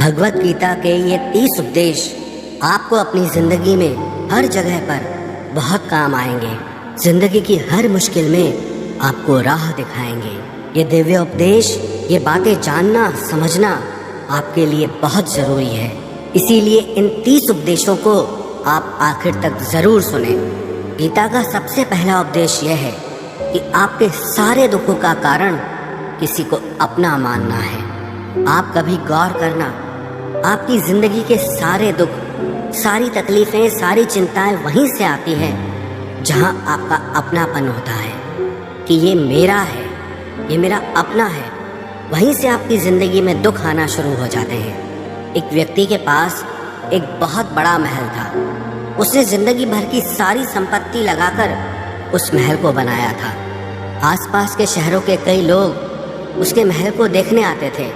भगवत गीता के ये 30 उपदेश आपको अपनी जिंदगी में हर जगह पर बहुत काम आएंगे। जिंदगी की हर मुश्किल में आपको राह दिखाएंगे। ये दिव्य उपदेश, ये बातें जानना समझना आपके लिए बहुत जरूरी है। इसीलिए इन 30 उपदेशों को आप आखिर तक जरूर सुने। गीता का सबसे पहला उपदेश यह है कि आपके सारे दुखों का कारण किसी को अपना मानना है। आप कभी गौर करना, आपकी जिंदगी के सारे दुख, सारी तकलीफें, सारी चिंताएं वहीं से आती हैं जहां आपका अपनापन होता है कि ये मेरा है, ये मेरा अपना है। वहीं से आपकी जिंदगी में दुख आना शुरू हो जाते हैं। एक व्यक्ति के पास एक बहुत बड़ा महल था। उसने जिंदगी भर की सारी संपत्ति लगाकर उस महल को बनाया था। आसपास के शहरों के कई लोग उसके महल को देखने आते थे।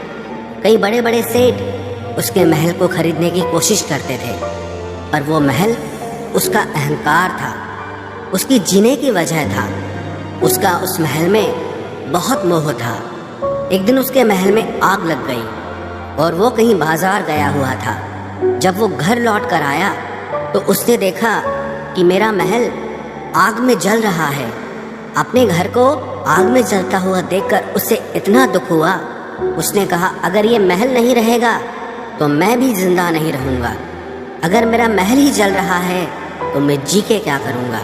कई बड़े बड़े सेठ उसके महल को खरीदने की कोशिश करते थे, पर वो महल उसका अहंकार था, उसकी जीने की वजह था। उसका उस महल में बहुत मोह था। एक दिन उसके महल में आग लग गई और वो कहीं बाजार गया हुआ था। जब वो घर लौट कर आया तो उसने देखा कि मेरा महल आग में जल रहा है। अपने घर को आग में जलता हुआ देखकर उसे इतना दुख हुआ। उसने कहा, अगर ये महल नहीं रहेगा तो मैं भी जिंदा नहीं रहूँगा। अगर मेरा महल ही जल रहा है तो मैं जी के क्या करूँगा।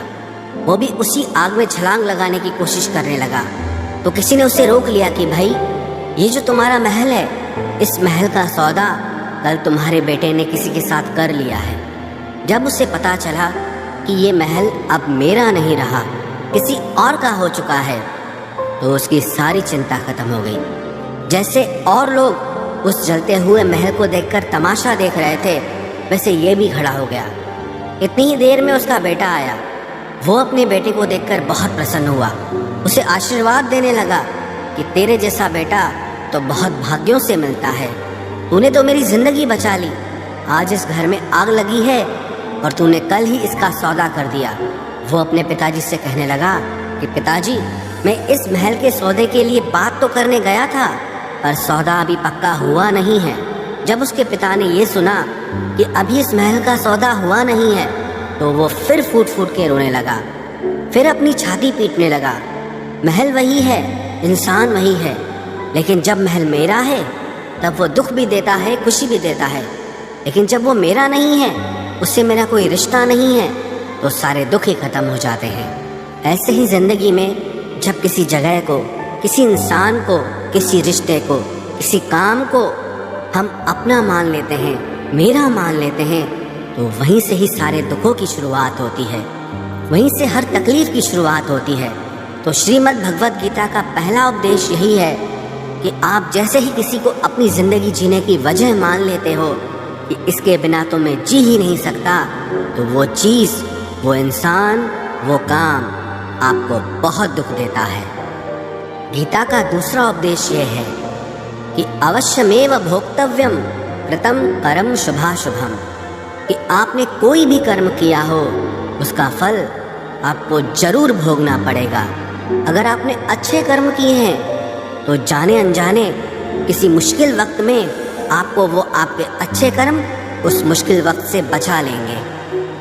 वो भी उसी आग में छलांग लगाने की कोशिश करने लगा। तो किसी ने उसे रोक लिया कि भाई, ये जो तुम्हारा महल है, इस महल का सौदा कल तुम्हारे बेटे ने किसी के साथ कर लिया है। जब उसे पता चला कि ये महल अब मेरा नहीं रहा, किसी और का हो चुका है, तो उसकी सारी चिंता खत्म हो गई। जैसे और लोग उस जलते हुए महल को देखकर तमाशा देख रहे थे, वैसे ये भी खड़ा हो गया। इतनी ही देर में उसका बेटा आया। वो अपने बेटे को देखकर बहुत प्रसन्न हुआ। उसे आशीर्वाद देने लगा कि तेरे जैसा बेटा तो बहुत भाग्यों से मिलता है। तूने तो मेरी जिंदगी बचा ली। आज इस घर में आग लगी है और तूने कल ही इसका सौदा कर दिया। वो अपने पिताजी से कहने लगा कि पिताजी, मैं इस महल के सौदे के लिए बात तो करने गया था, पर सौदा अभी पक्का हुआ नहीं है। जब उसके पिता ने ये सुना कि अभी इस महल का सौदा हुआ नहीं है, तो वो फिर फूट फूट के रोने लगा, फिर अपनी छाती पीटने लगा। महल वही है, इंसान वही है, लेकिन जब महल मेरा है तब वो दुख भी देता है, खुशी भी देता है। लेकिन जब वो मेरा नहीं है, उससे मेरा कोई रिश्ता नहीं है, तो सारे दुख ही खत्म हो जाते हैं। ऐसे ही जिंदगी में जब किसी जगह को, किसी इंसान को, किसी रिश्ते को, किसी काम को हम अपना मान लेते हैं, मेरा मान लेते हैं, तो वहीं से ही सारे दुखों की शुरुआत होती है, वहीं से हर तकलीफ की शुरुआत होती है। तो श्रीमद् भगवत गीता का पहला उपदेश यही है कि आप जैसे ही किसी को अपनी जिंदगी जीने की वजह मान लेते हो कि इसके बिना तो मैं जी ही नहीं सकता, तो वो चीज़, वो इंसान, वो काम आपको बहुत दुख देता है। गीता का दूसरा उपदेश यह है कि अवश्यमेव भोक्तव्यम कृतं कर्म शुभाशुभम, कि आपने कोई भी कर्म किया हो उसका फल आपको जरूर भोगना पड़ेगा। अगर आपने अच्छे कर्म किए हैं तो जाने अनजाने किसी मुश्किल वक्त में आपको वो आपके अच्छे कर्म उस मुश्किल वक्त से बचा लेंगे।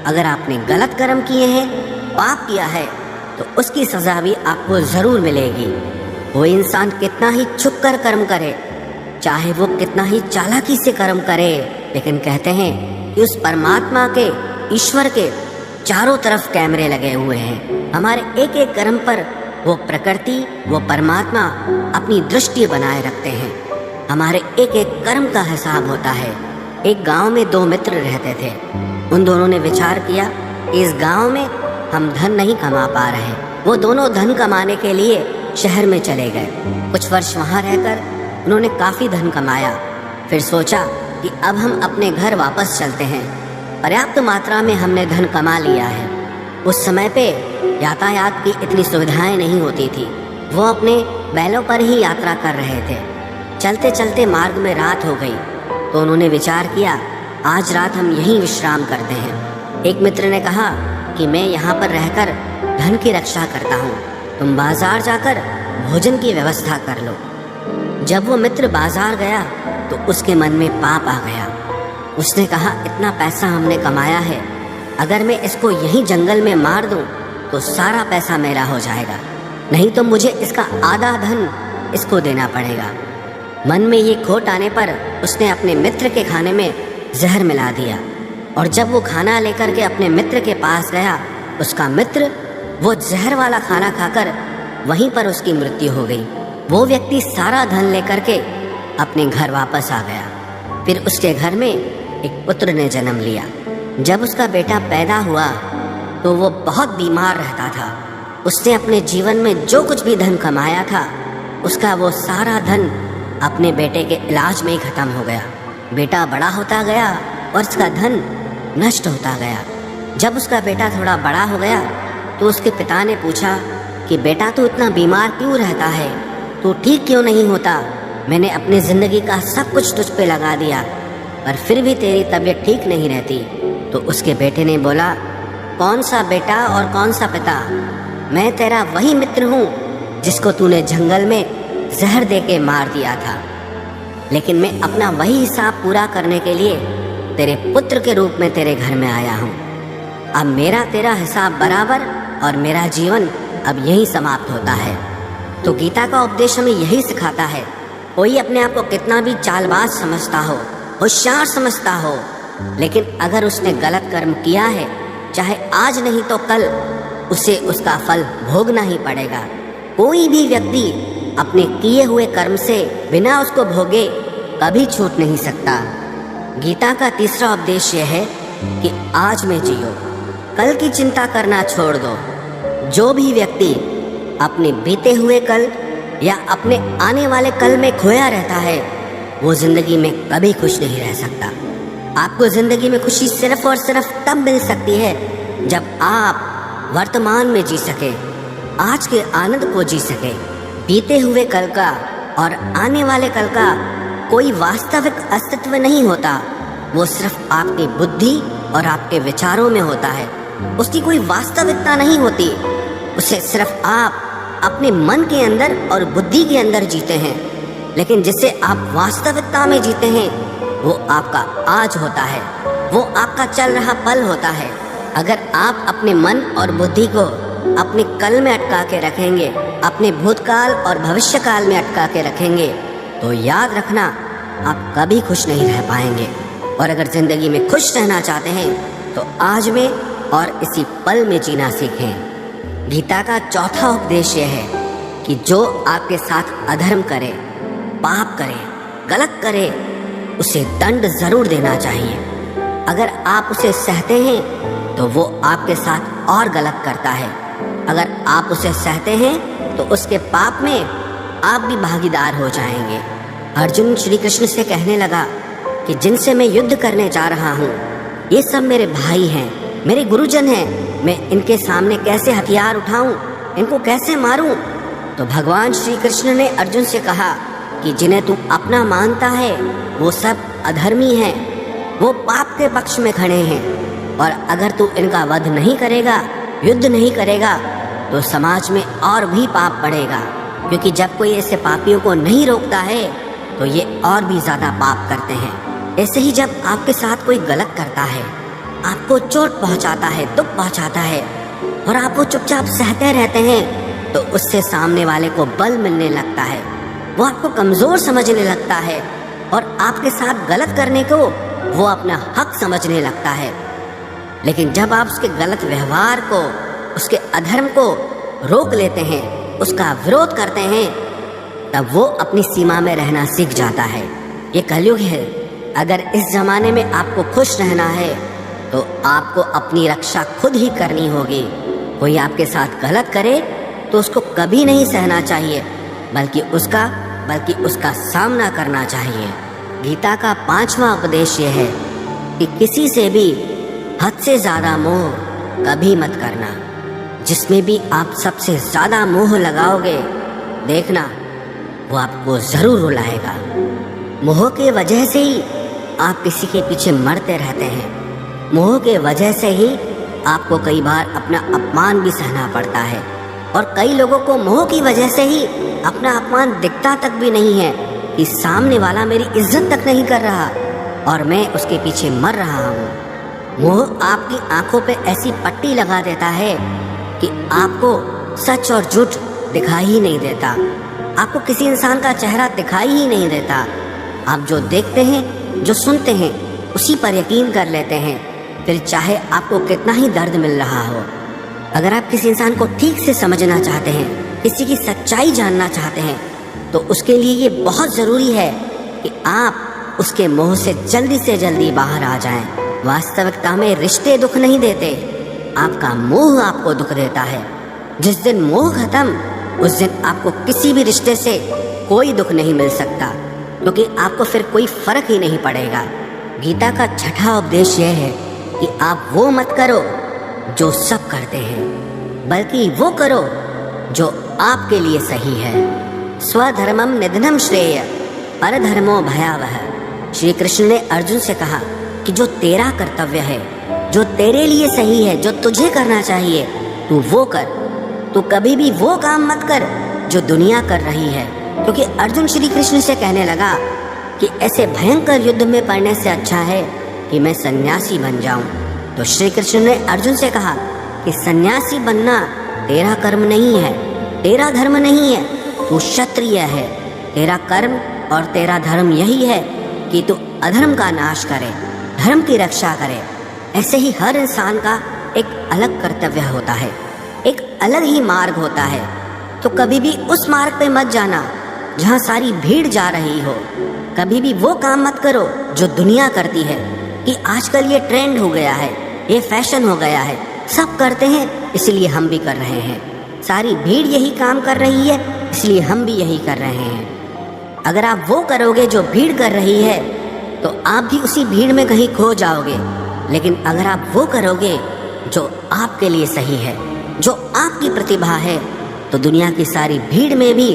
अगर आपने गलत कर्म किए हैं, पाप किया है, तो उसकी सज़ा भी आपको ज़रूर मिलेगी। वो इंसान कितना ही छुप कर कर्म करे, चाहे वो कितना ही चालाकी से कर्म करे, लेकिन कहते हैं कि उस परमात्मा के, ईश्वर के चारों तरफ कैमरे लगे हुए हैं। हमारे एक एक कर्म पर वो प्रकृति, वो परमात्मा अपनी दृष्टि बनाए रखते हैं। हमारे एक एक कर्म का हिसाब होता है। एक गांव में 2 मित्र रहते थे। उन दोनों ने विचार किया कि इस गांव में हम धन नहीं कमा पा रहे। वो दोनों धन कमाने के लिए शहर में चले गए। कुछ वर्ष वहाँ रहकर उन्होंने काफ़ी धन कमाया। फिर सोचा कि अब हम अपने घर वापस चलते हैं, पर्याप्त मात्रा में हमने धन कमा लिया है। उस समय पे यातायात की इतनी सुविधाएं नहीं होती थी। वो अपने बैलों पर ही यात्रा कर रहे थे। चलते चलते मार्ग में रात हो गई, तो उन्होंने विचार किया, आज रात हम यहीं विश्राम करते हैं। एक मित्र ने कहा कि मैं यहाँ पर रहकर धन की रक्षा करता हूँ, तुम बाजार जाकर भोजन की व्यवस्था कर लो। जब वो मित्र बाजार गया तो उसके मन में पाप आ गया। उसने कहा, इतना पैसा हमने कमाया है, अगर मैं इसको यहीं जंगल में मार दूं तो सारा पैसा मेरा हो जाएगा, नहीं तो मुझे इसका आधा धन इसको देना पड़ेगा। मन में ये खोट आने पर उसने अपने मित्र के खाने में जहर मिला दिया, और जब वो खाना लेकर के अपने मित्र के पास गया, उसका मित्र वो जहर वाला खाना खाकर वहीं पर उसकी मृत्यु हो गई। वो व्यक्ति सारा धन लेकर के अपने घर वापस आ गया। फिर उसके घर में एक पुत्र ने जन्म लिया। जब उसका बेटा पैदा हुआ तो वो बहुत बीमार रहता था। उसने अपने जीवन में जो कुछ भी धन कमाया था, उसका वो सारा धन अपने बेटे के इलाज में ही खत्म हो गया। बेटा बड़ा होता गया और उसका धन नष्ट होता गया। जब उसका बेटा थोड़ा बड़ा हो गया तो उसके पिता ने पूछा कि बेटा, तू इतना बीमार क्यों रहता है, तू ठीक क्यों नहीं होता? मैंने अपनी ज़िंदगी का सब कुछ तुझ पे लगा दिया, पर फिर भी तेरी तबीयत ठीक नहीं रहती। तो उसके बेटे ने बोला, कौन सा बेटा और कौन सा पिता? मैं तेरा वही मित्र हूँ जिसको तूने जंगल में जहर दे के मार दिया था, लेकिन मैं अपना वही हिसाब पूरा करने के लिए तेरे पुत्र के रूप में तेरे घर में आया हूँ। अब मेरा तेरा हिसाब बराबर और मेरा जीवन अब यही समाप्त होता है। तो गीता का उपदेश हमें यही सिखाता है, कोई अपने आप को कितना भी चालबाज समझता हो, होशियार समझता हो, लेकिन अगर उसने गलत कर्म किया है, चाहे आज नहीं तो कल उसे उसका फल भोगना ही पड़ेगा। कोई भी व्यक्ति अपने किए हुए कर्म से बिना उसको भोगे कभी छूट नहीं सकता। गीता का तीसरा उपदेश यह है कि आज में जियो, कल की चिंता करना छोड़ दो। जो भी व्यक्ति अपने बीते हुए कल या अपने आने वाले कल में खोया रहता है, वो जिंदगी में कभी खुश नहीं रह सकता। आपको जिंदगी में खुशी सिर्फ और सिर्फ तब मिल सकती है जब आप वर्तमान में जी सके, आज के आनंद को जी सके। बीते हुए कल का और आने वाले कल का कोई वास्तविक अस्तित्व नहीं होता, वो सिर्फ आपकी बुद्धि और आपके विचारों में होता है। उसकी कोई वास्तविकता नहीं होती, उसे सिर्फ आप अपने मन के अंदर और बुद्धि के अंदर जीते हैं। लेकिन जिसे आप वास्तविकता में जीते हैं वो आपका आज होता है, वो आपका चल रहा पल होता है। अगर आप अपने मन और बुद्धि को अपने कल में अटका के रखेंगे, अपने भूतकाल और भविष्यकाल में अटका के रखेंगे, तो याद रखना आप कभी खुश नहीं रह पाएंगे। और अगर जिंदगी में खुश रहना चाहते हैं तो आज में और इसी पल में जीना सीखें। गीता का चौथा उपदेश यह है कि जो आपके साथ अधर्म करे, पाप करे, गलत करे, उसे दंड जरूर देना चाहिए। अगर आप उसे सहते हैं तो वो आपके साथ और गलत करता है। अगर आप उसे सहते हैं तो उसके पाप में आप भी भागीदार हो जाएंगे। अर्जुन श्री कृष्ण से कहने लगा कि जिनसे मैं युद्ध करने जा रहा हूँ, ये सब मेरे भाई हैं, मेरे गुरुजन हैं, मैं इनके सामने कैसे हथियार उठाऊं, इनको कैसे मारूं? तो भगवान श्री कृष्ण ने अर्जुन से कहा कि जिन्हें तू अपना मानता है वो सब अधर्मी हैं, वो पाप के पक्ष में खड़े हैं, और अगर तू इनका वध नहीं करेगा, युद्ध नहीं करेगा, तो समाज में और भी पाप बढ़ेगा। क्योंकि जब कोई ऐसे पापियों को नहीं रोकता है तो ये और भी ज्यादा पाप करते हैं। ऐसे ही जब आपके साथ कोई गलत करता है, आपको चोट पहुंचाता है, दुख पहुंचाता है, और आप वो चुपचाप सहते रहते हैं, तो उससे सामने वाले को बल मिलने लगता है, वो आपको कमजोर समझने लगता है, और आपके साथ गलत करने को वो अपना हक समझने लगता है। लेकिन जब आप उसके गलत व्यवहार को, उसके अधर्म को रोक लेते हैं, उसका विरोध करते हैं, तब वो अपनी सीमा में रहना सीख जाता है। ये कलयुग है। अगर इस जमाने में आपको खुश रहना है तो आपको अपनी रक्षा खुद ही करनी होगी। कोई आपके साथ गलत करे तो उसको कभी नहीं सहना चाहिए, बल्कि उसका सामना करना चाहिए। गीता का 5वां उपदेश यह है कि किसी से भी हद से ज्यादा मोह कभी मत करना। जिसमें भी आप सबसे ज्यादा मोह लगाओगे, देखना वो आपको जरूर रुलाएगा। मोह के वजह से ही आप किसी के पीछे मरते रहते हैं। मोह के वजह से ही आपको कई बार अपना अपमान भी सहना पड़ता है, और कई लोगों को मोह की वजह से ही अपना अपमान दिखता तक भी नहीं है, कि सामने वाला मेरी इज्जत तक नहीं कर रहा और मैं उसके पीछे मर रहा हूँ। मोह आपकी आंखों पे ऐसी पट्टी लगा देता है कि आपको सच और झूठ दिखाई ही नहीं देता, आपको किसी इंसान का चेहरा दिखाई ही नहीं देता। आप जो देखते हैं, जो सुनते हैं, उसी पर यकीन कर लेते हैं, फिर चाहे आपको कितना ही दर्द मिल रहा हो। अगर आप किसी इंसान को ठीक से समझना चाहते हैं, किसी की सच्चाई जानना चाहते हैं, तो उसके लिए ये बहुत ज़रूरी है कि आप उसके मोह से जल्दी बाहर आ जाएं। वास्तविकता में रिश्ते दुख नहीं देते, आपका मोह आपको दुख देता है। जिस दिन मोह खत्म, उस दिन आपको किसी भी रिश्ते से कोई दुख नहीं मिल सकता, क्योंकि आपको फिर कोई फर्क ही नहीं पड़ेगा। गीता का छठा उपदेश यह है कि आप वो मत करो जो सब करते हैं, बल्कि वो करो जो आपके लिए सही है। स्वधर्मम निधनम श्रेय परधर्मो भयावह। श्री कृष्ण ने अर्जुन से कहा कि जो तेरा कर्तव्य है, जो तेरे लिए सही है, जो तुझे करना चाहिए, तू वो कर। तू कभी भी वो काम मत कर जो दुनिया कर रही है, क्योंकि अर्जुन श्री कृष्ण से कहने लगा कि ऐसे भयंकर युद्ध में पड़ने से अच्छा है कि मैं सन्यासी बन जाऊं। तो श्री कृष्ण ने अर्जुन से कहा कि सन्यासी बनना तेरा कर्म नहीं है, तेरा धर्म नहीं है, तू क्षत्रिय है। तेरा कर्म और तेरा धर्म यही है कि तू अधर्म का नाश करे, धर्म की रक्षा करे। ऐसे ही हर इंसान का एक अलग कर्तव्य होता है, एक अलग ही मार्ग होता है। तो कभी भी उस मार्ग पे मत जाना जहाँ सारी भीड़ जा रही हो। कभी भी वो काम मत करो जो दुनिया करती है, कि आजकल ये ट्रेंड हो गया है, ये फैशन हो गया है, सब करते हैं इसलिए हम भी कर रहे हैं। सारी भीड़ यही काम कर रही है इसलिए हम भी यही कर रहे हैं। अगर आप वो करोगे जो भीड़ कर रही है, तो आप भी उसी भीड़ में कहीं खो जाओगे। लेकिन अगर आप वो करोगे जो आपके लिए सही है, जो आपकी प्रतिभा है, तो दुनिया की सारी भीड़ में भी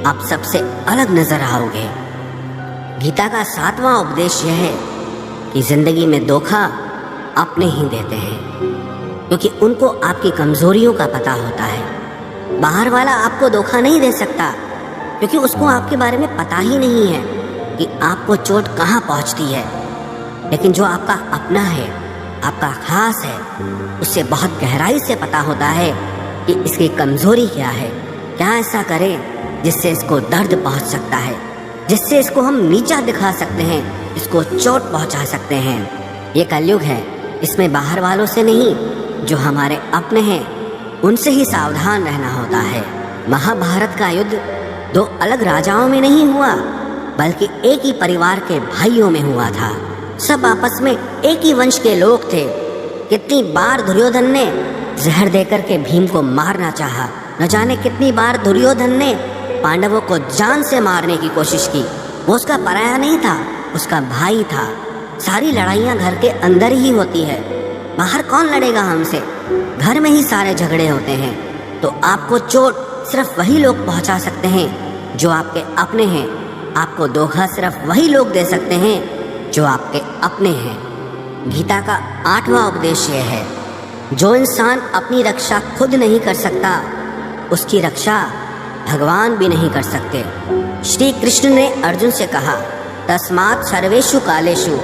आप सबसे अलग नजर आओगे। गीता का 7वां उपदेश यह है कि जिंदगी में धोखा अपने ही देते हैं, क्योंकि उनको आपकी कमजोरियों का पता होता है। बाहर वाला आपको धोखा नहीं दे सकता, क्योंकि उसको आपके बारे में पता ही नहीं है कि आपको चोट कहाँ पहुँचती है। लेकिन जो आपका अपना है, आपका खास है, उससे बहुत गहराई से पता होता है कि इसकी कमजोरी क्या है, क्या ऐसा करें जिससे इसको दर्द पहुँच सकता है, जिससे इसको हम नीचा दिखा सकते हैं, इसको चोट पहुँचा सकते हैं। ये कलयुग है, इसमें बाहर वालों से नहीं, जो हमारे अपने हैं उनसे ही सावधान रहना होता है। महाभारत का युद्ध दो अलग राजाओं में नहीं हुआ, बल्कि एक ही परिवार के भाइयों में हुआ था। सब आपस में एक ही वंश के लोग थे। कितनी बार दुर्योधन ने जहर देकर के भीम को मारना चाहा, न जाने कितनी बार दुर्योधन ने पांडवों को जान से मारने की कोशिश की। वो उसका पराया नहीं था, उसका भाई था। सारी लड़ाइयाँ घर के अंदर ही होती है, बाहर कौन लड़ेगा हमसे? घर में ही सारे झगड़े होते हैं। तो आपको चोट सिर्फ वही लोग पहुंचा सकते हैं जो आपके अपने हैं। आपको धोखा सिर्फ वही लोग दे सकते हैं जो आपके अपने हैं। गीता का 8वां उपदेश यह है, जो इंसान अपनी रक्षा खुद नहीं कर सकता, उसकी रक्षा भगवान भी नहीं कर सकते। श्री कृष्ण ने अर्जुन से कहा, तस्मात् सर्वेषु कालेषु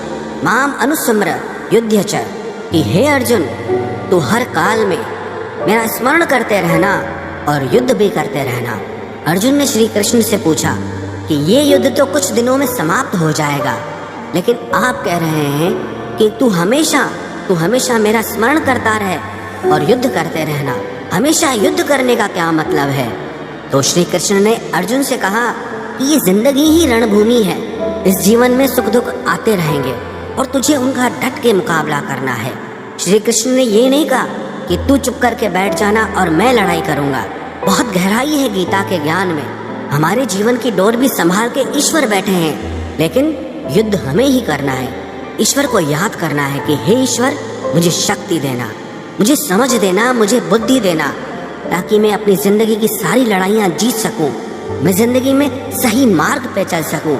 माम अनुस्मर युध्य च, कि हे अर्जुन, तू हर काल में मेरा स्मरण करते रहना और युद्ध भी करते रहना। अर्जुन ने श्री कृष्ण से पूछा कि ये युद्ध तो कुछ दिनों में समाप्त हो जाएगा, लेकिन आप कह रहे हैं कि तू हमेशा मेरा स्मरण करता रहे और युद्ध करते रहना। हमेशा युद्ध करने का क्या मतलब है? तो श्री कृष्ण ने अर्जुन से कहा कि ये जिंदगी ही रणभूमि है। इस जीवन में सुख दुख आते रहेंगे और तुझे उनका डट के मुकाबला करना है। श्री कृष्ण ने ये नहीं कहा कि तू चुप करके बैठ जाना और मैं लड़ाई करूंगा। बहुत गहराई है गीता के ज्ञान में। हमारे जीवन की डोर भी संभाल के ईश्वर बैठे हैं, लेकिन युद्ध हमें ही करना है। ईश्वर को याद करना है कि हे ईश्वर, मुझे शक्ति देना, मुझे समझ देना, मुझे बुद्धि देना, ताकि मैं अपनी जिंदगी की सारी लड़ाइयाँ जीत सकूं, मैं जिंदगी में सही मार्ग पे चल सकूं।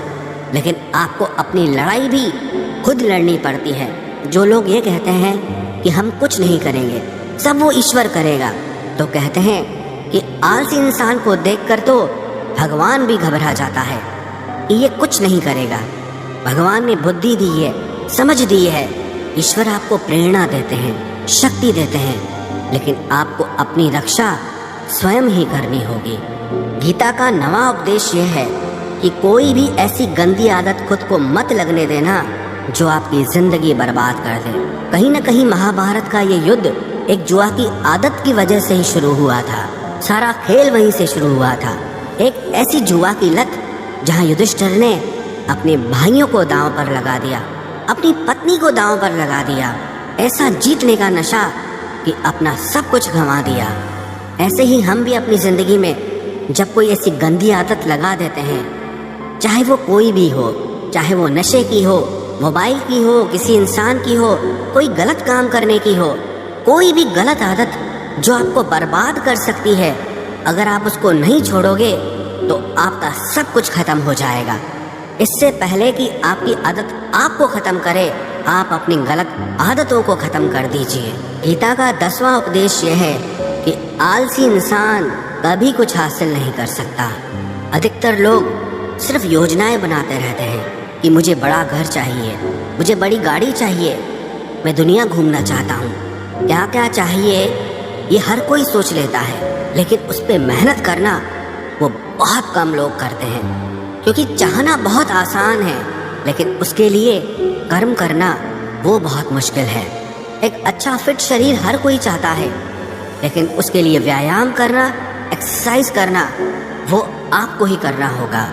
लेकिन आपको अपनी लड़ाई भी खुद लड़नी पड़ती है। जो लोग ये कहते हैं कि हम कुछ नहीं करेंगे, सब वो ईश्वर करेगा, तो कहते हैं कि आलसी इंसान को देखकर तो भगवान भी घबरा जाता है। कि ये कुछ नहीं करेगा। भगवान ने बुद्धि दी है, समझ दी है। ईश्वर आपको प्रेरणा देते हैं, शक्ति देते हैं, लेकिन आपको अपनी रक्षा स्वयं ही करनी होगी। गीता का नवा उपदेश यह है कि कोई भी ऐसी गंदी आदत खुद को मत लगने देना जो आपकी जिंदगी बर्बाद कर दे। कहीं न कहीं महाभारत का ये युद्ध एक जुआ की आदत की वजह से ही शुरू हुआ था। सारा खेल वहीं से शुरू हुआ था। एक ऐसी जुआ की लत जहां युधिष्ठिर ने अपने भाइयों को दांव पर लगा दिया, अपनी पत्नी को दांव पर लगा दिया। ऐसा जीतने का नशा कि अपना सब कुछ गंवा दिया। ऐसे ही हम भी अपनी जिंदगी में जब कोई ऐसी गंदी आदत लगा देते हैं, चाहे वो कोई भी हो, चाहे वो नशे की हो, मोबाइल की हो, किसी इंसान की हो, कोई गलत काम करने की हो, कोई भी गलत आदत जो आपको बर्बाद कर सकती है, अगर आप उसको नहीं छोड़ोगे तो आपका सब कुछ खत्म हो जाएगा। इससे पहले कि आपकी आदत आपको खत्म करे, आप अपनी गलत आदतों को खत्म कर दीजिए। गीता का 10वां उपदेश यह है कि आलसी इंसान कभी कुछ हासिल नहीं कर सकता। अधिकतर लोग सिर्फ योजनाएं बनाते रहते हैं कि मुझे बड़ा घर चाहिए, मुझे बड़ी गाड़ी चाहिए, मैं दुनिया घूमना चाहता हूँ। क्या क्या चाहिए ये हर कोई सोच लेता है, लेकिन उस पर मेहनत करना वो बहुत कम लोग करते हैं। क्योंकि चाहना बहुत आसान है, लेकिन उसके लिए कर्म करना वो बहुत मुश्किल है। एक अच्छा फिट शरीर हर कोई चाहता है, लेकिन उसके लिए व्यायाम करना, एक्सरसाइज करना वो आपको ही करना होगा।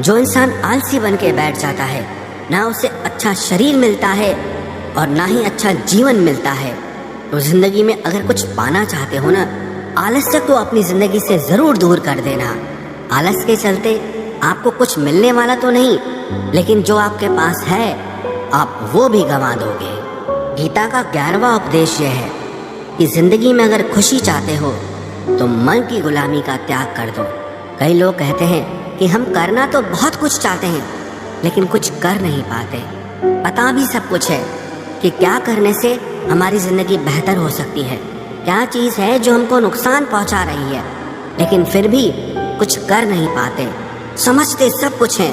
जो इंसान आलसी बन के बैठ जाता है, ना उसे अच्छा शरीर मिलता है और ना ही अच्छा जीवन मिलता है। तो जिंदगी में अगर कुछ पाना चाहते हो ना, आलस्य को अपनी जिंदगी से जरूर दूर कर देना। आलस के चलते आपको कुछ मिलने वाला तो नहीं, लेकिन जो आपके पास है आप वो भी गंवा दोगे। गीता का 11वां उपदेश यह है कि जिंदगी में अगर खुशी चाहते हो तो मन की गुलामी का त्याग कर दो। कई लोग कहते हैं कि हम करना तो बहुत कुछ चाहते हैं, लेकिन कुछ कर नहीं पाते। पता भी सब कुछ है कि क्या करने से हमारी जिंदगी बेहतर हो सकती है, क्या चीज़ है जो हमको नुकसान पहुंचा रही है, लेकिन फिर भी कुछ कर नहीं पाते। समझते सब कुछ है,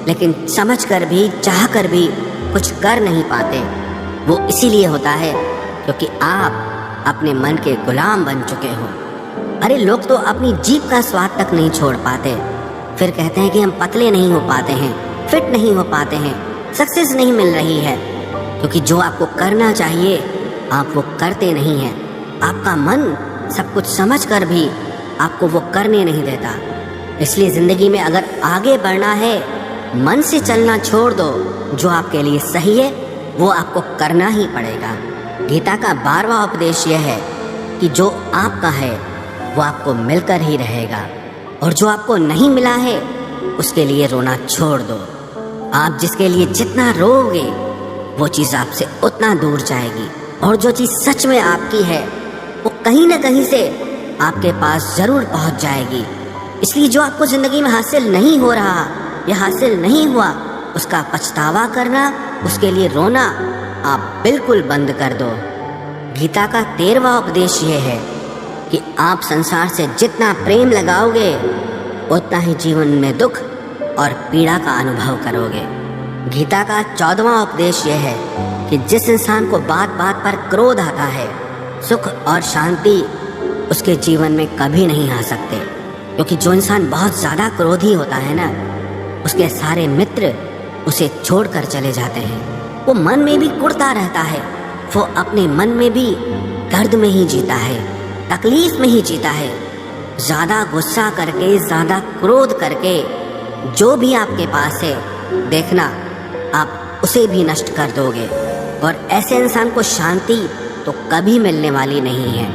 लेकिन समझ कर भी, चाह कर भी कुछ कर नहीं पाते। वो इसीलिए होता है क्योंकि आप अपने मन के गुलाम बन चुके हो। अरे लोग तो अपनी जीभ का स्वाद तक नहीं छोड़ पाते, फिर कहते हैं कि हम पतले नहीं हो पाते हैं, फिट नहीं हो पाते हैं, सक्सेस नहीं मिल रही है। क्योंकि जो आपको करना चाहिए आप वो करते नहीं हैं। आपका मन सब कुछ समझ कर भी आपको वो करने नहीं देता। इसलिए ज़िंदगी में अगर आगे बढ़ना है, मन से चलना छोड़ दो। जो आपके लिए सही है वो आपको करना ही पड़ेगा। गीता का 12वां उपदेश यह है कि जो आपका है वो आपको मिलकर ही रहेगा, और जो आपको नहीं मिला है उसके लिए रोना छोड़ दो। आप जिसके लिए जितना रोओगे वो चीज़ आपसे उतना दूर जाएगी, और जो चीज़ सच में आपकी है वो कहीं ना कहीं से आपके पास ज़रूर पहुंच जाएगी। इसलिए जो आपको ज़िंदगी में हासिल नहीं हो रहा या हासिल नहीं हुआ, उसका पछतावा करना, उसके लिए रोना आप बिल्कुल बंद कर दो। गीता का 13वां उपदेश ये है कि आप संसार से जितना प्रेम लगाओगे उतना ही जीवन में दुख और पीड़ा का अनुभव करोगे। गीता का 14वां उपदेश यह है कि जिस इंसान को बात बात पर क्रोध आता है, सुख और शांति उसके जीवन में कभी नहीं आ सकते। क्योंकि जो इंसान बहुत ज़्यादा क्रोधी होता है ना, उसके सारे मित्र उसे छोड़कर चले जाते हैं। वो मन में भी कुढ़ता रहता है, वो अपने मन में भी दर्द में ही जीता है, तकलीफ में ही जीता है। ज़्यादा गुस्सा करके, ज़्यादा क्रोध करके जो भी आपके पास है, देखना आप उसे भी नष्ट कर दोगे। और ऐसे इंसान को शांति तो कभी मिलने वाली नहीं है।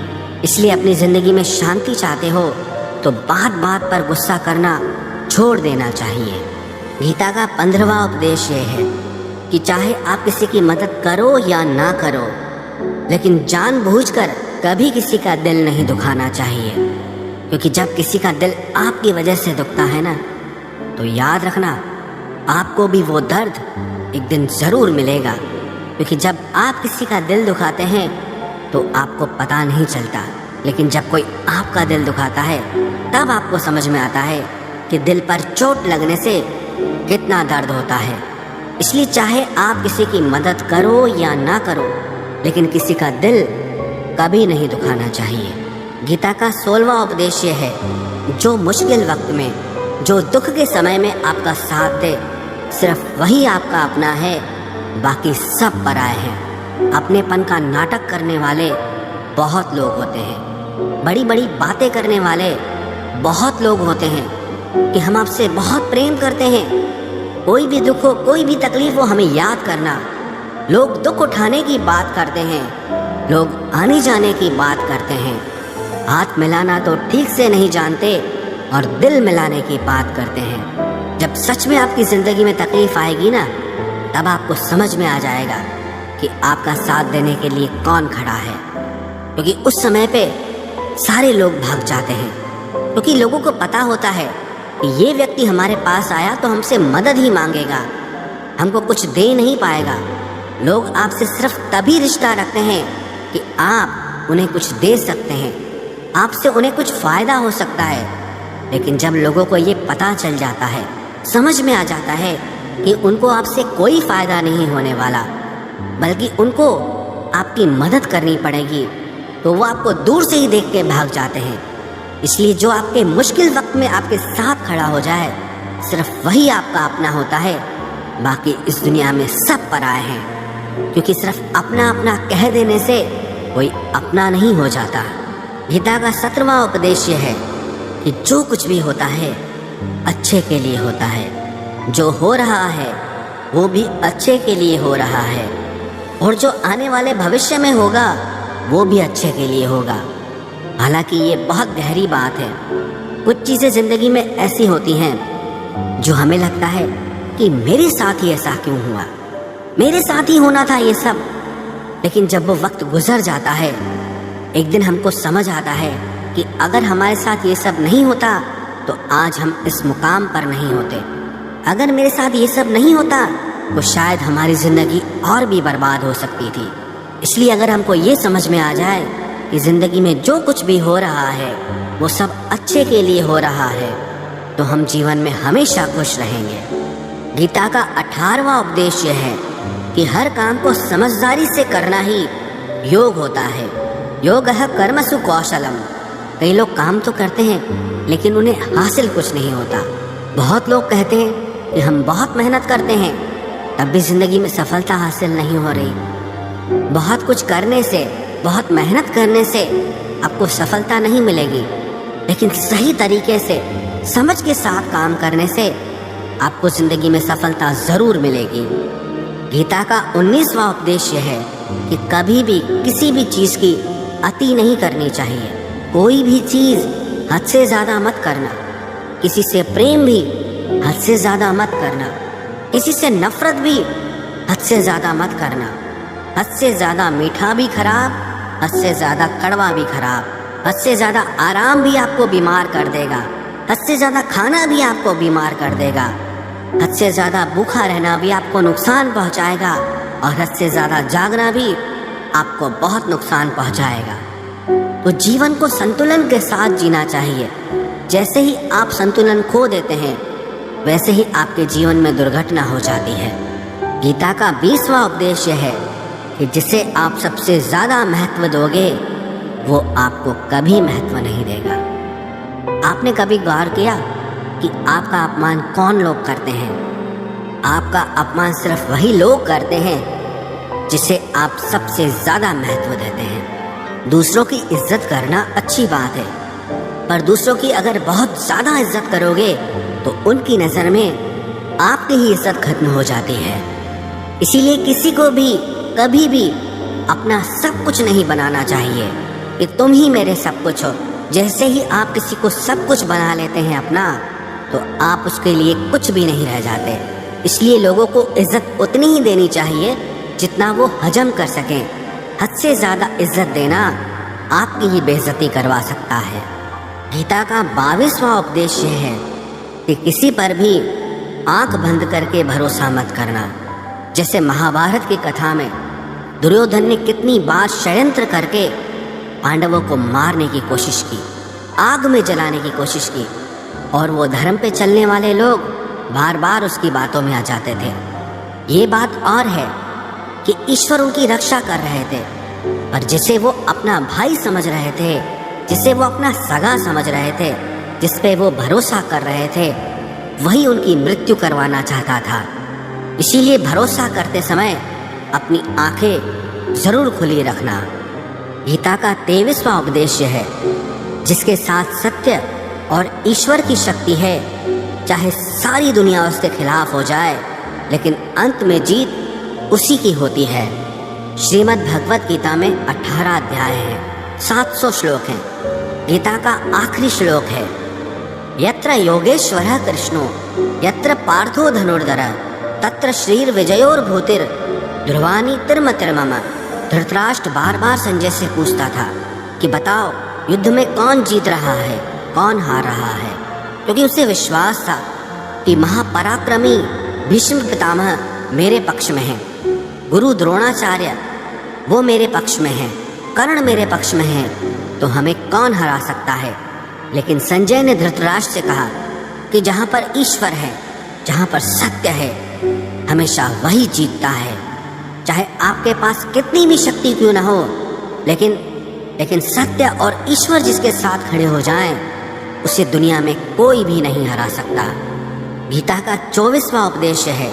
इसलिए अपनी ज़िंदगी में शांति चाहते हो तो बात बात पर गुस्सा करना छोड़ देना चाहिए। गीता का 15वां उपदेश ये है कि चाहे आप किसी की मदद करो या ना करो, लेकिन जानबूझकर कभी किसी का दिल नहीं दुखाना चाहिए। क्योंकि जब किसी का दिल आपकी वजह से दुखता है ना, तो याद रखना आपको भी वो दर्द एक दिन ज़रूर मिलेगा। क्योंकि जब आप किसी का दिल दुखाते हैं तो आपको पता नहीं चलता, लेकिन जब कोई आपका दिल दुखाता है तब आपको समझ में आता है कि दिल पर चोट लगने से कितना दर्द होता है। इसलिए चाहे आप किसी की मदद करो या ना करो, लेकिन किसी का दिल कभी नहीं दुखाना चाहिए। गीता का 16वां उपदेश ये है, जो मुश्किल वक्त में, जो दुख के समय में आपका साथ दे, सिर्फ वही आपका अपना है, बाकी सब पराए हैं। अपनेपन का नाटक करने वाले बहुत लोग होते हैं, बड़ी बड़ी बातें करने वाले बहुत लोग होते हैं कि हम आपसे बहुत प्रेम करते हैं, कोई भी दुख हो, कोई भी तकलीफ हो, हमें याद करना। लोग दुख उठाने की बात करते हैं, लोग आने जाने की बात करते हैं, हाथ मिलाना तो ठीक से नहीं जानते और दिल मिलाने की बात करते हैं। जब सच में आपकी ज़िंदगी में तकलीफ आएगी ना, तब आपको समझ में आ जाएगा कि आपका साथ देने के लिए कौन खड़ा है। क्योंकि उस समय पे सारे लोग भाग जाते हैं, क्योंकि लोगों को पता होता है कि ये व्यक्ति हमारे पास आया तो हमसे मदद ही मांगेगा, हमको कुछ दे नहीं पाएगा। लोग आपसे सिर्फ तभी रिश्ता रखते हैं कि आप उन्हें कुछ दे सकते हैं, आपसे उन्हें कुछ फ़ायदा हो सकता है। लेकिन जब लोगों को ये पता चल जाता है, समझ में आ जाता है कि उनको आपसे कोई फ़ायदा नहीं होने वाला, बल्कि उनको आपकी मदद करनी पड़ेगी, तो वो आपको दूर से ही देख के भाग जाते हैं। इसलिए जो आपके मुश्किल वक्त में आपके साथ खड़ा हो जाए, सिर्फ वही आपका अपना होता है, बाकी इस दुनिया में सब पराए हैं। क्योंकि सिर्फ अपना अपना कह देने से कोई अपना नहीं हो जाता। गीता का 17वां उपदेश यह है कि जो कुछ भी होता है अच्छे के लिए होता है, जो हो रहा है वो भी अच्छे के लिए हो रहा है, और जो आने वाले भविष्य में होगा वो भी अच्छे के लिए होगा। हालांकि ये बहुत गहरी बात है। कुछ चीज़ें ज़िंदगी में ऐसी होती हैं जो हमें लगता है कि मेरे साथ ही ऐसा क्यों हुआ, मेरे साथ ही होना था ये सब। लेकिन जब वो वक्त गुजर जाता है, एक दिन हमको समझ आता है कि अगर हमारे साथ ये सब नहीं होता तो आज हम इस मुकाम पर नहीं होते। अगर मेरे साथ ये सब नहीं होता तो शायद हमारी ज़िंदगी और भी बर्बाद हो सकती थी। इसलिए अगर हमको ये समझ में आ जाए कि ज़िंदगी में जो कुछ भी हो रहा है वो सब अच्छे के लिए हो रहा है, तो हम जीवन में हमेशा खुश रहेंगे। गीता का 18वां उपदेश यह है कि हर काम को समझदारी से करना ही योग होता है। योगः कर्मसु कौशलम। कई लोग काम तो करते हैं लेकिन उन्हें हासिल कुछ नहीं होता। बहुत लोग कहते हैं कि हम बहुत मेहनत करते हैं, तब भी ज़िंदगी में सफलता हासिल नहीं हो रही। बहुत कुछ करने से, बहुत मेहनत करने से आपको सफलता नहीं मिलेगी, लेकिन सही तरीके से, समझ के साथ काम करने से आपको ज़िंदगी में सफलता ज़रूर मिलेगी। गीता का 19वां उपदेश यह है कि कभी भी किसी भी चीज़ की अति नहीं करनी चाहिए। कोई भी चीज़ हद से ज़्यादा मत करना। किसी से प्रेम भी हद से ज़्यादा मत करना। किसी से नफरत भी हद से ज़्यादा मत करना। हद से ज़्यादा मीठा भी खराब, हद से ज़्यादा कड़वा भी खराब। हद से ज़्यादा आराम भी आपको बीमार कर देगा, हद से ज़्यादा खाना भी आपको बीमार कर देगा। हद से ज़्यादा भूखा रहना भी आपको नुकसान पहुंचाएगा, और हद से ज़्यादा जागना भी आपको बहुत नुकसान पहुंचाएगा। तो जीवन को संतुलन के साथ जीना चाहिए। जैसे ही आप संतुलन खो देते हैं, वैसे ही आपके जीवन में दुर्घटना हो जाती है। गीता का 20वां उपदेश यह है कि जिसे आप सबसे ज़्यादा महत्व दोगे, वो आपको कभी महत्व नहीं देगा। आपने कभी गौर किया कि आपका अपमान कौन लोग करते हैं? आपका अपमान सिर्फ वही लोग करते हैं जिसे आप सबसे ज़्यादा महत्व देते हैं। दूसरों की इज्जत करना अच्छी बात है, पर दूसरों की अगर बहुत ज़्यादा इज्जत करोगे तो उनकी नज़र में आपकी ही इज्जत खत्म हो जाती है। इसीलिए किसी को भी कभी भी अपना सब कुछ नहीं बनाना चाहिए कि तुम ही मेरे सब कुछ हो। जैसे ही आप किसी को सब कुछ बना लेते हैं अपना, तो आप उसके लिए कुछ भी नहीं रह जाते। इसलिए लोगों को इज्जत उतनी ही देनी चाहिए जितना वो हजम कर सकें। हद से ज़्यादा इज्जत देना आपकी ही बेइज्जती करवा सकता है। गीता का 22वां उपदेश यह है कि किसी पर भी आंख बंद करके भरोसा मत करना। जैसे महाभारत की कथा में दुर्योधन ने कितनी बार षड्यंत्र करके पांडवों को मारने की कोशिश की, आग में जलाने की कोशिश की, और वो धर्म पे चलने वाले लोग बार बार उसकी बातों में आ जाते थे। ये बात और है कि ईश्वर उनकी रक्षा कर रहे थे, पर जिसे वो अपना भाई समझ रहे थे, जिसे वो अपना सगा समझ रहे थे, जिस पे वो भरोसा कर रहे थे, वही उनकी मृत्यु करवाना चाहता था। इसीलिए भरोसा करते समय अपनी आंखें जरूर खुली रखना। गीता का 23वां उपदेश है, जिसके साथ सत्य और ईश्वर की शक्ति है, चाहे सारी दुनिया उसके खिलाफ हो जाए, लेकिन अंत में जीत उसी की होती है। श्रीमद् भगवत गीता में 18 अध्याय हैं, 700 श्लोक हैं। गीता का आखिरी श्लोक है, यत्र योगेश्वरः कृष्णो यत्र पार्थो धनुर्धरः तत्र श्रीर विजयोर्भूतिर् ध्रुवानी तिर्मतिर्मम। धृतराष्ट्र बार बार संजय से पूछता था कि बताओ युद्ध में कौन जीत रहा है, कौन हार रहा है, क्योंकि उसे विश्वास था कि महापराक्रमी भीष्म पितामह मेरे पक्ष में है, गुरु द्रोणाचार्य वो मेरे पक्ष में है, कर्ण मेरे पक्ष में है, तो हमें कौन हरा सकता है। लेकिन संजय ने धृतराष्ट्र से कहा कि जहाँ पर ईश्वर है, जहाँ पर सत्य है, हमेशा वही जीतता है। चाहे आपके पास कितनी भी शक्ति क्यों ना हो, लेकिन सत्य और ईश्वर जिसके साथ खड़े हो जाएं, उसे दुनिया में कोई भी नहीं हरा सकता। गीता का 24वां उपदेश है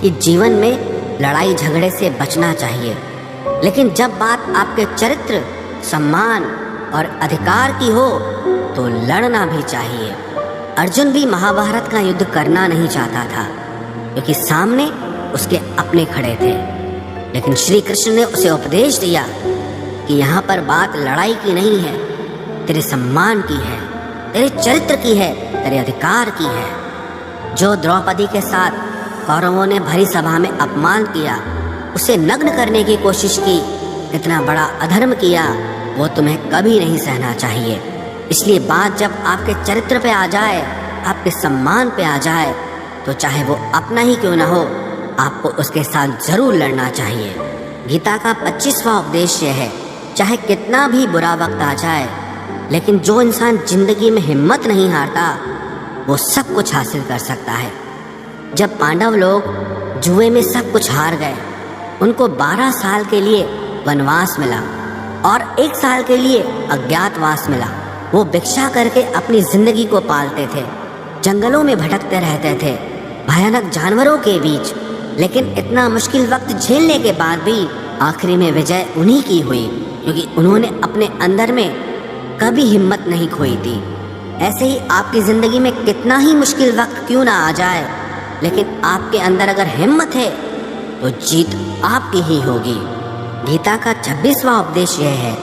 कि जीवन में लड़ाई झगड़े से बचना चाहिए, लेकिन जब बात आपके चरित्र, सम्मान और अधिकार की हो तो लड़ना भी चाहिए। अर्जुन भी महाभारत का युद्ध करना नहीं चाहता था, क्योंकि सामने उसके अपने खड़े थे, लेकिन श्री कृष्ण ने उसे उपदेश दिया कि यहाँ पर बात लड़ाई की नहीं है, तेरे सम्मान की है, तेरे चरित्र की है, तेरे अधिकार की है। जो द्रौपदी के साथ कौरवों ने भरी सभा में अपमान किया, उसे नग्न करने की कोशिश की, इतना बड़ा अधर्म किया, वो तुम्हें कभी नहीं सहना चाहिए। इसलिए बात जब आपके चरित्र पे आ जाए, आपके सम्मान पे आ जाए, तो चाहे वो अपना ही क्यों ना हो, आपको उसके साथ जरूर लड़ना चाहिए। गीता का 25वां उपदेश है, चाहे कितना भी बुरा वक्त आ जाए, लेकिन जो इंसान जिंदगी में हिम्मत नहीं हारता, वो सब कुछ हासिल कर सकता है। जब पांडव लोग जुए में सब कुछ हार गए, उनको 12 साल के लिए वनवास मिला और 1 साल के लिए अज्ञातवास मिला। वो भिक्षा करके अपनी जिंदगी को पालते थे, जंगलों में भटकते रहते थे, भयानक जानवरों के बीच, लेकिन इतना मुश्किल वक्त झेलने के बाद भी आखिरी में विजय उन्हीं की हुई, क्योंकि उन्होंने अपने अंदर में कभी हिम्मत नहीं खोई थी। ऐसे ही आपकी जिंदगी में कितना ही मुश्किल वक्त क्यों ना आ जाए, लेकिन आपके अंदर अगर हिम्मत है तो जीत आपकी ही होगी। गीता का 26वां उपदेश यह है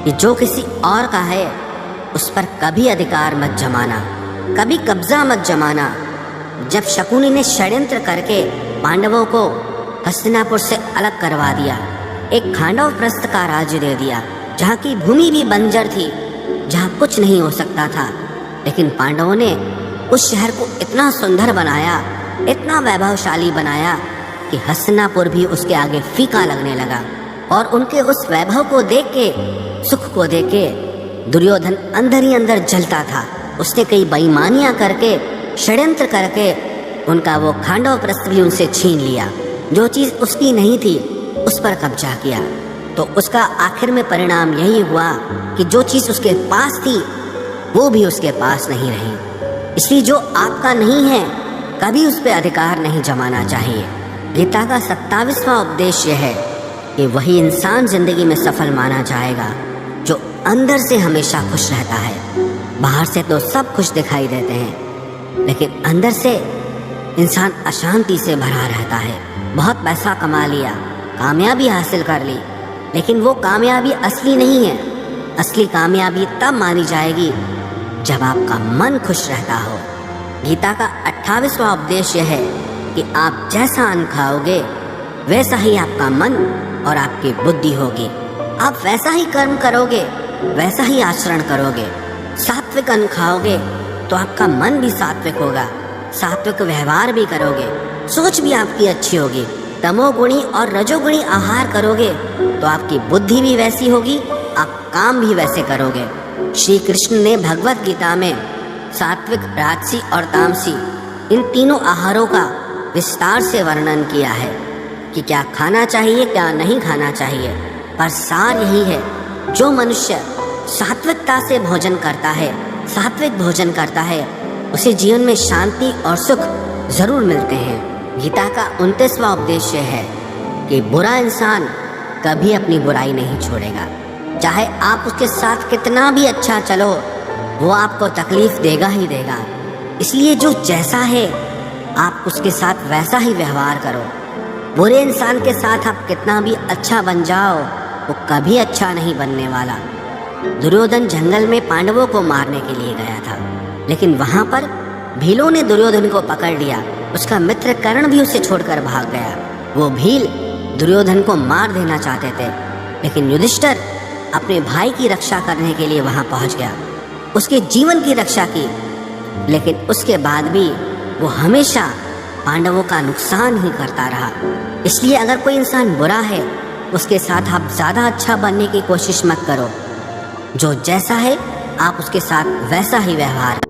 कि जो किसी और का है उस पर कभी अधिकार मत जमाना, कभी कब्जा मत जमाना। जब शकुनी ने षड्यंत्र करके पांडवों को हस्तिनापुर से अलग करवा दिया, एक खांडव प्रस्थ का राज्य दे दिया, जहाँ की भूमि भी बंजर थी, जहाँ कुछ नहीं हो सकता था, लेकिन पांडवों ने उस शहर को इतना सुंदर बनाया, इतना वैभवशाली बनाया कि हस्तिनापुर भी उसके आगे फीका लगने लगा। और उनके उस वैभव को देख के, सुख को देख के दुर्योधन अंदर ही अंदर जलता था। उसने कई बेईमानियां करके, षड्यंत्र करके उनका वो खांडव प्रस्थ भी उनसे छीन लिया। जो चीज़ उसकी नहीं थी उस पर कब्जा किया। तो उसका आखिर में परिणाम यही हुआ कि जो चीज़ उसके पास थी वो भी उसके पास नहीं रही। इसलिए जो आपका नहीं है कभी उस पर अधिकार नहीं जमाना चाहिए। गीता का 27वां उपदेश है कि वही इंसान जिंदगी में सफल माना जाएगा जो अंदर से हमेशा खुश रहता है। बाहर से तो सब खुश दिखाई देते हैं, लेकिन अंदर से इंसान अशांति से भरा रहता है। बहुत पैसा कमा लिया, कामयाबी हासिल कर ली, लेकिन वो कामयाबी असली नहीं है। असली कामयाबी तब मानी जाएगी जब आपका मन खुश रहता हो। गीता का 28वां उपदेश है कि आप जैसा अन्न खाओगे वैसा ही आपका मन और आपकी बुद्धि होगी। आप वैसा ही कर्म करोगे, वैसा ही आचरण करोगे। सात्विक अन्न खाओगे तो आपका मन भी सात्विक होगा, सात्विक व्यवहार भी करोगे, सोच भी आपकी अच्छी होगी। तमोगुणी और रजोगुणी आहार करोगे तो आपकी बुद्धि भी वैसी होगी, आप काम भी वैसे करोगे। श्री कृष्ण ने भगवत गीता में सात्विक, राजसी और तामसी इन तीनों आहारों का विस्तार से वर्णन किया है कि क्या खाना चाहिए, क्या नहीं खाना चाहिए। पर सार यही है, जो मनुष्य सात्विकता से भोजन करता है, सात्विक भोजन करता है, उसे जीवन में शांति और सुख जरूर मिलते हैं। गीता का 29वां उपदेश है कि बुरा इंसान कभी अपनी बुराई नहीं छोड़ेगा। चाहे आप उसके साथ कितना भी अच्छा चलो, वो आपको तकलीफ देगा ही देगा। इसलिए जो जैसा है आप उसके साथ वैसा ही व्यवहार करो। बुरे इंसान के साथ आप कितना भी अच्छा बन जाओ, वो कभी अच्छा नहीं बनने वाला। दुर्योधन जंगल में पांडवों को मारने के लिए गया था, लेकिन वहां पर भीलों ने दुर्योधन को पकड़ लिया। उसका मित्र कर्ण भी उसे छोड़कर भाग गया। वो भील दुर्योधन को मार देना चाहते थे, लेकिन युधिष्ठिर अपने भाई की रक्षा करने के लिए वहां पहुंच गया, उसके जीवन की रक्षा की। लेकिन उसके बाद भी वो हमेशा पांडवों का नुकसान ही करता रहा। इसलिए अगर कोई इंसान बुरा है, उसके साथ आप ज़्यादा अच्छा बनने की कोशिश मत करो। जो जैसा है आप उसके साथ वैसा ही व्यवहार